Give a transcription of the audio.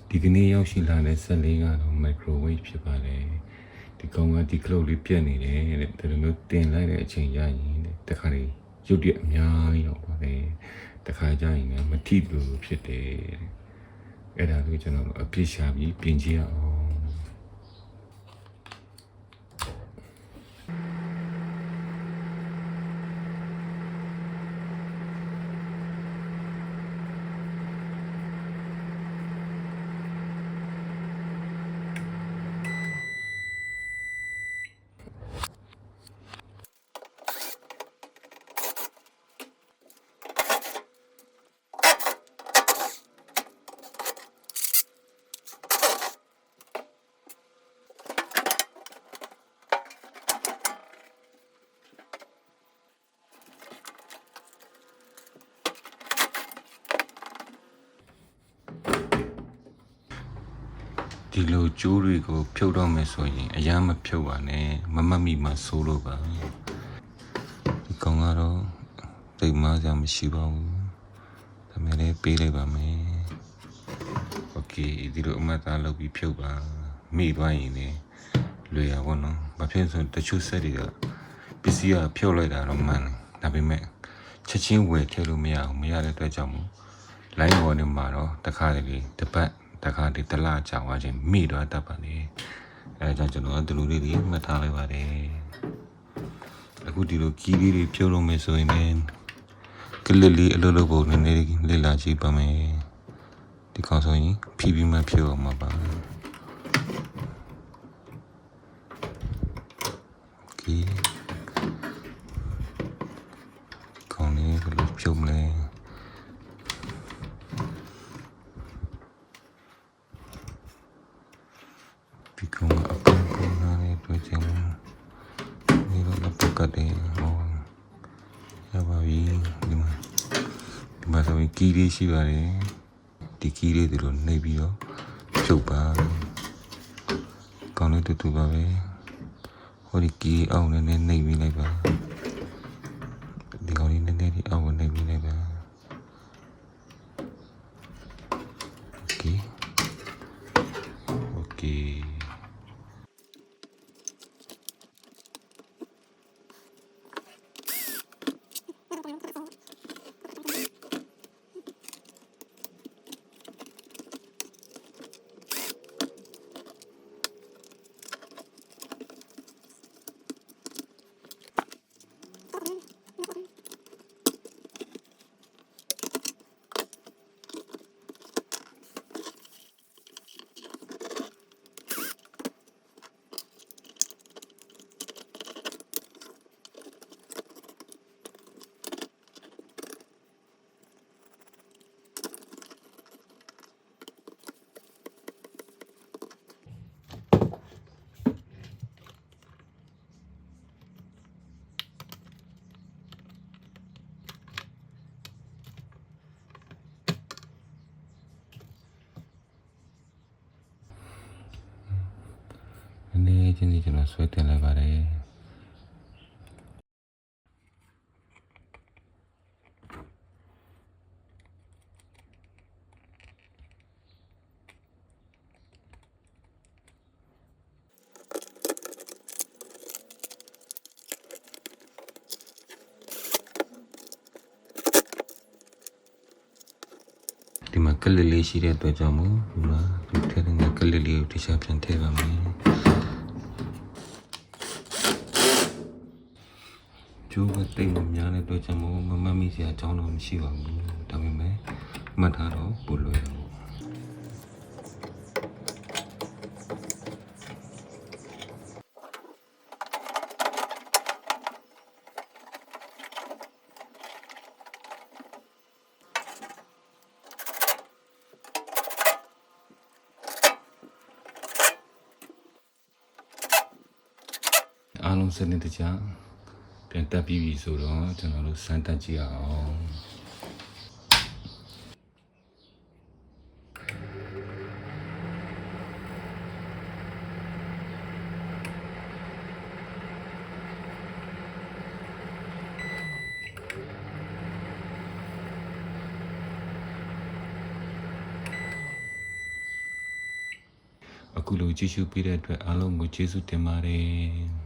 ဒီကနေ့ရောက်ရှိလာတဲ့ဆက်လေးကတော့ microwave ဖြစ်ပါတယ်ဒီကောင်ကဒီကလုတ်လေးပြတ်နေတယ်တဲ့ဒါလိုမျိုးတင်လိုက်တဲ့အချိန်ရရင်တဲ့တခါလေရုပ်တရက်အများကြီးရောက်ပါတယ်တခါကျရင်လည်းမထိလို့ဖြစ်တယ်တဲ့အဲ့ဒါကိုကျွန်တော်အပြစ်ရှာပြီးပြင်ကြည့်ရအောင်ဒီလိုကျိုးတွေကိုဖြုတ်တော့မယ်ဆိုရင်အရမ်းမဖြုတ်ပါနဲ့မမတ်မိမှဆိုးလို့ပါဒီကောင်ကတော့တိတ်မစရာမရှိပါဘူးဒါမဲ့လည်းပေးလိုက်ပါမယ်โอเคဒီလိုအမှတ်သားလုပ်ပြီးဖြုတ်ပါမိသွားရင်လည်းလွယ်ရပါတော့ဘာဖြစ်ဆိုတချို့ဆက်တွေကပစ္စည်းကဖြုတ်လိုက်တာတော့မှန်တယ်ဒါပေမဲ့ချက်ချင်းဝယ်ထည့်လို့မရဘူးမရတဲ့အတွက်ကြောင့်မို့လိုင်းပေါ်နေမှာတော့တခါတလေတစ်ပတ်တခါတည်းတလားကြာသွားခြင်းမိတော့တတ်ပါလေအဲဒါကြောင့်ကျွန်တော်ဒီလိုလေးတွေမှတ်ထားလိုက်ပါတယ်အခုဒီလိုကြီးလေးတွေဖြုတ်လို့မယ်ဆိုရင်လည်းကလစ်လေးအလုပ်လုပ်ဖို့နည်းနည်းလေးလာကြည့်ပါမယ်ဒီကောင်ဆိုရင်ဖြီးပြီးမှဖြုတ်အောင်မှာပါโอเคကောင်းနေဘယ်လိုဖြုတ်မလဲဒီကောင်အပန်းပေါ်လာတဲ့တွေ့ချင်ဒီလိုလက်ပတ်ကတည်းဟောရပါပြီဒီမှာဆိုရင်ကီးလေးရှိပါတယ်ဒီကီးလေးဒီလိုနှိပ်ပြီးတော့ဖြုတ်ပါကောင်းနေတူပါပဲဟောဒီကီးအောင်နဲ့နှိပ်ပြီးလိုက်ပါဒီကောင်လေးနည်းနည်းဒီအောင်နှိပ်ပြီးလိုက်ပါโอเคโอเคအနေချင်းစီကျွန်တော်ဆွဲတင်လိုက်ပါတယ်ဒီမှာကလစ်လေးရှိတဲ့အတွက်ကြောင့်မို့ဒီမှာဒီထည့်တဲ့ကလစ်လေးကိုတခြားပြန်ထည့်ပါမယ်ကျိုးကတိတ်မများတဲ့အတွက်ကြောင့်မို့မမတ်မိစရာအကြောင်းတော့မရှိပါဘူးဒါပေမဲ့မှတ်ထားတော့ပို့လွယ်တော့အားလုံးစနစ်တကျပြန်တက်ပြီးပြီဆိုတော့ကျွန်တော်တို့စမ်းသပ်ကြည့်အောင် အခုလိုကြည့်ရှုပေးတဲ့အတွက်အားလုံးကိုကျေးဇူးတင်ပါတယ်